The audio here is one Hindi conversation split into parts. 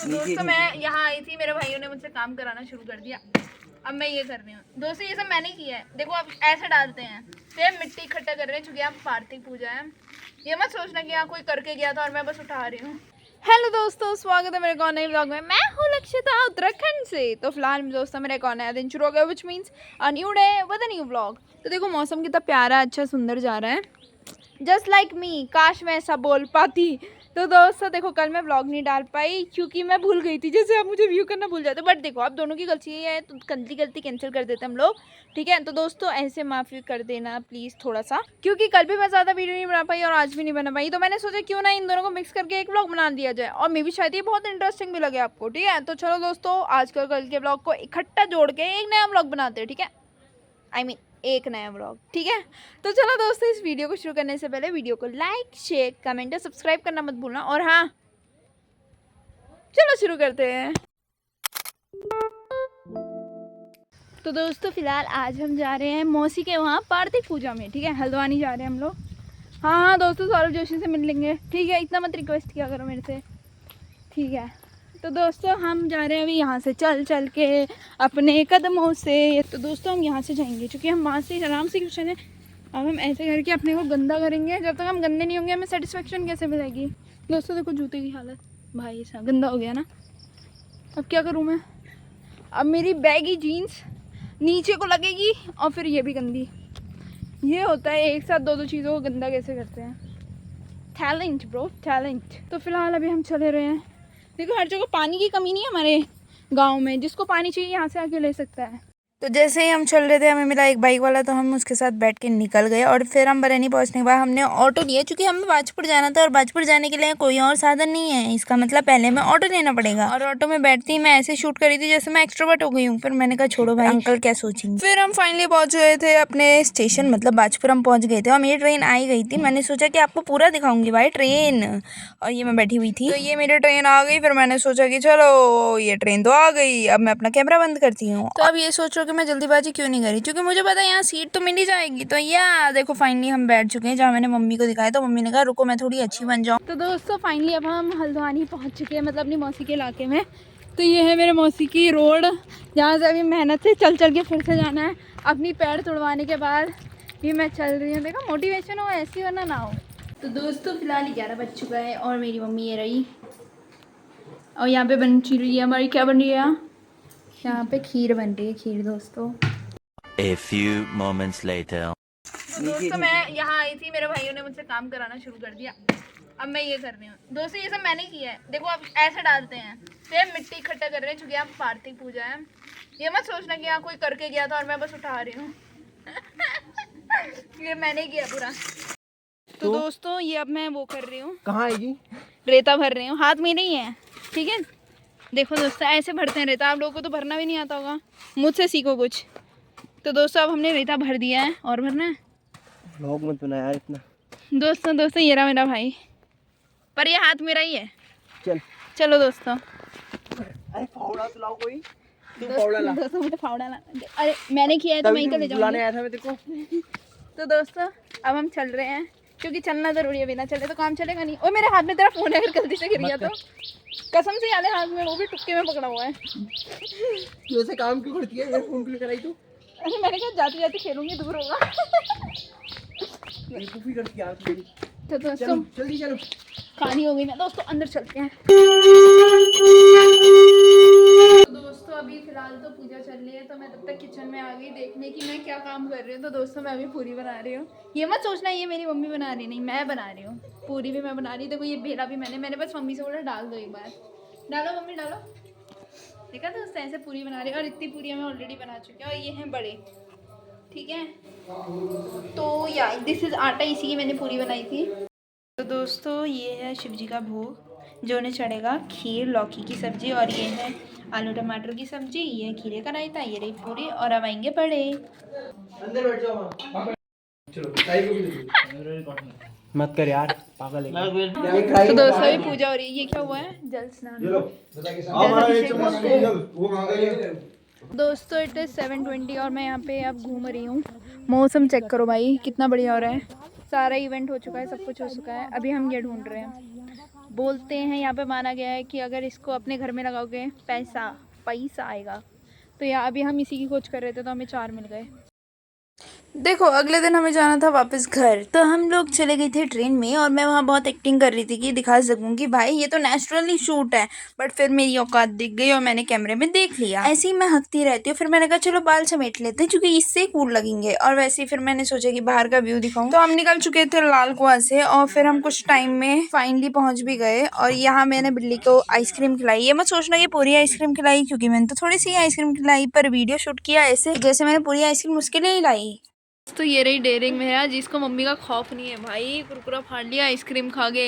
दोस्तों मैं यहाँ आई थी, मेरे भाइयों ने मुझसे काम कराना शुरू कर दिया। अब मैं ये कर रही हूँ दोस्तों, ये सब मैंने किया है। देखो अब ऐसे डालते हैं, फिर मिट्टी इकट्ठा कर रहे हैं, चूंकि आप कार्तिक पूजा है। ये मत सोचना कि यहाँ कोई करके गया था और मैं बस उठा रही हूँ। हेलो दोस्तों, स्वागत है मेरे कौन नए व्लॉग में। मैं हूँ लक्षिता उत्तराखंड से। तो फिलहाल दोस्तों मेरा कौन नया दिन शुरू हो गया, which means a new day with a new vlog. तो देखो मौसम कितना प्यारा, अच्छा, सुंदर जा रहा है, जस्ट लाइक मी। काश मैं ऐसा बोल पाती। तो दोस्तों देखो कल मैं व्लॉग नहीं डाल पाई क्योंकि मैं भूल गई थी, जैसे आप मुझे व्यू करना भूल जाते। बट देखो आप दोनों की गलती है, तो गलती कैंसिल कर देते हम लोग, ठीक है। तो दोस्तों ऐसे माफ़ी कर देना प्लीज़ थोड़ा सा, क्योंकि कल भी मैं ज़्यादा वीडियो नहीं बना पाई और आज भी नहीं बना पाई। तो मैंने सोचा क्यों ना इन दोनों को मिक्स करके एक व्लॉग बना दिया जाए, और मे भी शायद ये बहुत इंटरेस्टिंग भी लगे आपको, ठीक है। तो चलो दोस्तों आज कल के व्लॉग को इकट्ठा जोड़ के एक नया व्लॉग बनाते हैं, ठीक है। I mean, एक नया व्लॉग, ठीक है। तो चलो दोस्तों इस वीडियो को शुरू करने से पहले वीडियो को लाइक, शेयर, कमेंट और सब्सक्राइब करना मत भूलना। और हाँ, चलो शुरू करते हैं। तो दोस्तों फिलहाल आज हम जा रहे हैं मौसी के वहाँ कार्तिक पूजा में, ठीक है। हल्द्वानी जा रहे हैं हम लोग। हाँ दोस्तों सौरभ जोशी से मिल लेंगे, ठीक है। इतना मत रिक्वेस्ट किया करो मेरे से, ठीक है। तो दोस्तों हम जा रहे हैं अभी यहाँ से चल के अपने कदमों से। तो दोस्तों हम यहाँ से जाएंगे क्योंकि हम वहाँ से आराम से क्यों चलें। अब हम ऐसे करके अपने को गंदा करेंगे, जब तक हम गंदे नहीं होंगे हमें सेटिस्फेक्शन कैसे मिलेगी। दोस्तों देखो जूते की हालत, भाई साहब गंदा हो गया ना। अब क्या करूँ मैं, अब मेरी बैगी जीन्स नीचे को लगेगी और फिर ये भी गंदी। ये होता है एक साथ दो चीज़ों को गंदा कैसे करते हैं। Talent bro, talent. तो फिलहाल अभी हम चले रहे हैं। देखो हर जगह पानी की कमी नहीं है हमारे गांव में, जिसको पानी चाहिए यहाँ से आके ले सकता है। तो जैसे ही हम चल रहे थे हमें मिला एक बाइक वाला, तो हम उसके साथ बैठ के निकल गए। और फिर हम बरैनी पहुंचने के बाद हमने ऑटो लिया, क्योंकि हमें बाजपुर जाना था और बाजपुर जाने के लिए कोई और साधन नहीं है। इसका मतलब पहले हमें ऑटो लेना पड़ेगा। और ऑटो में बैठती मैं ऐसे शूट करी थी जैसे मैं एक्सट्रोवर्ट हो गई हूँ। फिर मैंने कहा छोड़ो भाई, अंकल क्या सोचेंगे। फिर हम फाइनली पहुंच गए थे अपने स्टेशन, मतलब बाजपुर हम पहुंच गए थे और मेरी ट्रेन आई गई थी। मैंने सोचा कि आपको पूरा दिखाऊंगी भाई ट्रेन, और ये मैं बैठी हुई थी। तो ये मेरी ट्रेन आ गई। फिर मैंने सोचा कि चलो ये ट्रेन तो आ गई, अब मैं अपना कैमरा बंद करती हूँ। तो अब ये सोचो कि मैं जल्दीबाजी क्यों नहीं करी, क्योंकि मुझे पता है यहाँ सीट तो मिल ही जाएगी। तो यार देखो फाइनली हम बैठ चुके हैं जहाँ मैंने मम्मी को दिखाया। तो मम्मी ने कहा रुको मैं थोड़ी अच्छी बन जाऊँ। तो दोस्तों फाइनली अब हम हल्द्वानी पहुँच चुके हैं, मतलब अपनी मौसी के इलाके में। तो ये है मेरे मौसी की रोड, जहाँ से अभी मेहनत से चल के फिर से जाना है। अपनी पैर तुड़वाने के बाद ये मैं चल रही हूँ। देखो मोटिवेशन हो ऐसी वरना ना हो। तो दोस्तों फिलहाल 11 बज चुका है और मेरी मम्मी ये रही, और यहाँ पे बन रही है हमारी, क्या बन रही है यहाँ पे, खीर बन रही है, खीर दोस्तों। A few moments later. दोस्तों मैं यहाँ आई थी, मेरे भाइयों ने मुझसे काम कराना शुरू कर दिया। अब मैं ये कर रही हूँ दोस्तों, ये सब मैंने किया है। देखो अब ऐसे डालते हैं, फिर मिट्टी इकट्ठा कर रहे हैं, चूंकि आप कार्तिक पूजा है। ये मत सोचना कि यहाँ कोई करके गया था और मैं बस उठा रही हूँ। ये मैंने किया पूरा। तो दोस्तों ये अब मैं वो कर रही हूँ, कहाँ आएगी, रेता भर रही हूँ, हाथ में नहीं है, ठीक है। देखो दोस्तों ऐसे भरते हैं रेता, आप लोगों को तो भरना भी नहीं आता होगा, मुझसे सीखो कुछ। तो दोस्तों अब हमने रेता भर दिया है, और भरना है। व्लॉग मत बना यार इतना। दोस्तों ये रहा मेरा भाई, पर ये हाथ मेरा ही है। चलो दोस्तों। अरे फावड़ा तो लाओ कोई, तू फावड़ा ला। दोस्तों मुझे फावड़ा ला, अरे मैंने किया है तो मैं ही तो ले जाऊंगी। आया था मैं देखो। तो दोस्तों अब हम चल रहे हैं, क्योंकि चलना जरूरी है, बिना चले तो काम चलेगा नहीं। और मेरे हाथ में तेरा फोन है, अगर गलती से गिर गया तो कसम से याद है, हाथ में वो भी टुक्के में पकड़ा हुआ है। तू ऐसे काम क्यों करती है, ये फोन क्यों कराई तू? अरे मैंने कहा जाते जाते खेलूंगी, दूर होगा। बेवकूफी करती यार तू। तो दोस्तों जल्दी चलो, खानी हो गई ना दोस्तों, अंदर चलते हैं। तो दोस्तों अभी फिलहाल तो पूजा चल रही है, तो मैं तब तक किचन में आ गई देखने की मैं क्या काम कर रही हूँ। तो दोस्तों मैं अभी पूरी बना रही हूँ। ये मत सोचना ये मेरी मम्मी बना रही, नहीं मैं बना रही हूँ। पूरी भी मैं बना रही। देखो ये बेला भी मैंने बस मम्मी से बोला डाल दो, एक बार डालो मम्मी डालो। देखा दोस्तों ऐसे पूरी बना रही है, और इतनी पूरी मैं ऑलरेडी बना चुकी हूँ, और ये हैं बड़े, ठीक है। तो या दिस इज़ आटा, इसी की मैंने पूरी बनाई थी। तो दोस्तों ये है शिव जी का भोग जो उन्हें चढ़ेगा, खीर, लौकी की सब्जी, और ये है आलू टमाटर की सब्जी, ये है खीरे का रायता, ये रही पूरी, और अब आएंगे बड़े। अंदर बैठ जाओ। चलो मत कर यार, पागल है। तो दोस्तों अभी पूजा हो रही है। ये क्या हुआ है, जल स्नान। दोस्तों इट इज़ 7:20 और मैं यहाँ पे अब घूम रही हूँ। मौसम चेक करो भाई कितना बढ़िया हो रहा है, सारा इवेंट हो चुका है, सब कुछ हो चुका है। अभी हम ये ढूंढ रहे हैं बोलते हैं यहाँ पे माना गया है कि अगर इसको अपने घर में लगाओगे पैसा पैसा आएगा। तो यहाँ अभी हम इसी की खोज कर रहे थे तो हमें 4 मिल गए। देखो अगले दिन हमें जाना था वापस घर, तो हम लोग चले गए थे ट्रेन में और मैं वहाँ बहुत एक्टिंग कर रही थी कि दिखा सकूँ कि भाई ये तो नेचुरली शूट है। बट फिर मेरी औकात दिख गई और मैंने कैमरे में देख लिया। ऐसे ही मैं हकती रहती हूँ। फिर मैंने कहा चलो बाल समेट लेते हैं क्योंकि इससे कूल लगेंगे। और वैसे ही फिर मैंने सोचा कि बाहर का व्यू दिखाऊं। तो हम निकल चुके थे लाल कुआं से और फिर हम कुछ टाइम में फाइनली पहुंच भी गए। और यहाँ मैंने बिल्ली को आइसक्रीम खिलाई। ये मत सोचना कि पूरी आइसक्रीम खिलाई, क्योंकि मैंने तो थोड़ी सी आइसक्रीम खिलाई, पर वीडियो शूट किया ऐसे जैसे मैंने पूरी आइसक्रीम उसके लिए ही लाई। तो ये रही डेयरिंग में है जिसको मम्मी का खौफ नहीं है भाई। कुरकुरा फाड़ लिया आइसक्रीम खा के।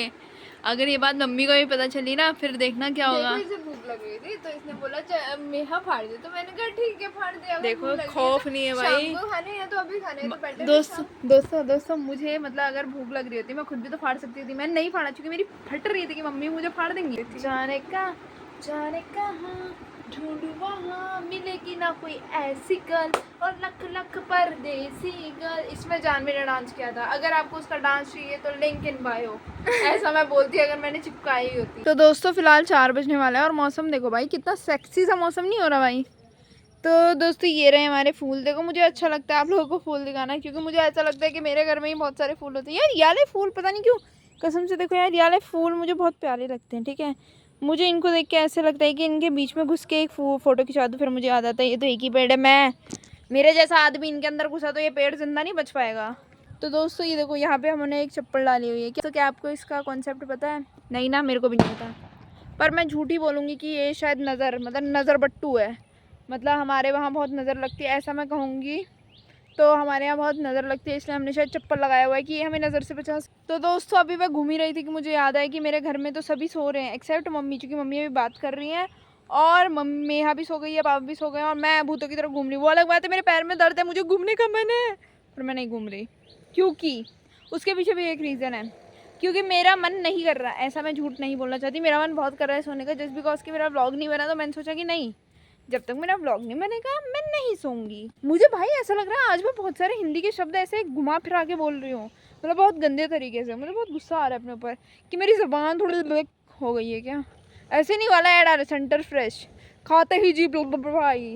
अगर ये बात मम्मी को भी पता चली ना फिर देखना क्या होगा। इसे भूख लग रही थी तो इसने बोला मेहा फाड़ दे, तो मैंने कहा ठीक है फाड़ दिया। देखो खौफ नहीं है भाई। शाम को खाने हैं तो अभी खाने हैं तो बेटर। दोस्तों मुझे मतलब अगर भूख लग रही होती मैं खुद भी तो फाड़ सकती थी। मैंने नहीं फाड़ा क्योंकि मेरी फट रही थी कि मम्मी मुझे फाड़ देंगी। जाने कहाँ ढूंढूं वहाँ मिलेगी ना कोई ऐसी गर्ल और लख लख परदेसी गर्ल। इसमें जानवी ने डांस किया था। अगर आपको उसका डांस चाहिए तो लिंक इन बायो। ऐसा मैं बोलती अगर मैंने चिपकाई होती। तो दोस्तों फिलहाल 4 बजने वाला है और मौसम देखो भाई कितना सेक्सी सा मौसम नहीं हो रहा भाई। तो दोस्तों ये रहे हमारे फूल। देखो मुझे अच्छा लगता है आप लोगों को फूल दिखाना क्योंकि मुझे ऐसा लगता है कि मेरे घर में ही बहुत सारे फूल होते हैं। यार ये वाले फूल पता नहीं क्यों कसम से देखो यार ये वाले फूल मुझे बहुत प्यारे लगते हैं। ठीक है मुझे इनको देख के ऐसे लगता है कि इनके बीच में घुस के एक फ़ोटो खिंचा दूँ। फिर मुझे याद आता है ये तो एक ही पेड़ है, मैं मेरे जैसा आदमी इनके अंदर घुसा तो ये पेड़ जिंदा नहीं बच पाएगा। तो दोस्तों ये देखो यहाँ पे हमने एक चप्पल डाली हुई है। तो क्या आपको इसका कॉन्सेप्ट पता है? नहीं ना, मेरे को भी नहीं पता। पर मैं झूठी बोलूँगी कि ये शायद नज़र बट्टू है। मतलब हमारे वहाँ बहुत नज़र लगती है ऐसा मैं कहूँगी। तो हमारे यहाँ बहुत नज़र लगती है इसलिए हमने शायद चप्पल लगाया हुआ है कि ये हमें नज़र से बचा। तो दोस्तों अभी मैं घूम ही रही थी कि मुझे याद आया कि मेरे घर में तो सभी सो रहे हैं एक्सेप्ट मम्मी, क्योंकि मम्मी अभी बात कर रही हैं और मम्मी यहाँ भी सो गई है, पापा भी सो गए हैं और मैं भूतों की तरफ घूम रही हूँ। वो अलग बात है मेरे पैर में दर्द है, मुझे घूमने का मन है पर मैं नहीं घूम रही क्योंकि उसके पीछे भी एक रीज़न है। क्योंकि मेरा मन नहीं कर रहा, ऐसा मैं झूठ नहीं बोलना चाहती, मेरा मन बहुत कर रहा है सोने का। जस्ट बिकॉज कि मेरा व्लॉग नहीं बना तो मैंने सोचा कि नहीं जब तक मेरा व्लॉग नहीं बनेगा मैं नहीं सोऊंगी। मुझे भाई ऐसा लग रहा है आज मैं बहुत सारे हिंदी के शब्द ऐसे घुमा फिरा के बोल रही हूँ, मतलब बहुत गंदे तरीके से। मुझे बहुत गुस्सा आ रहा है अपने ऊपर कि मेरी ज़बान थोड़ी ब्लैक हो गई है। क्या ऐसे नहीं वाला ऐड आ रहा सेंटर फ्रेश खाते ही जी भाई।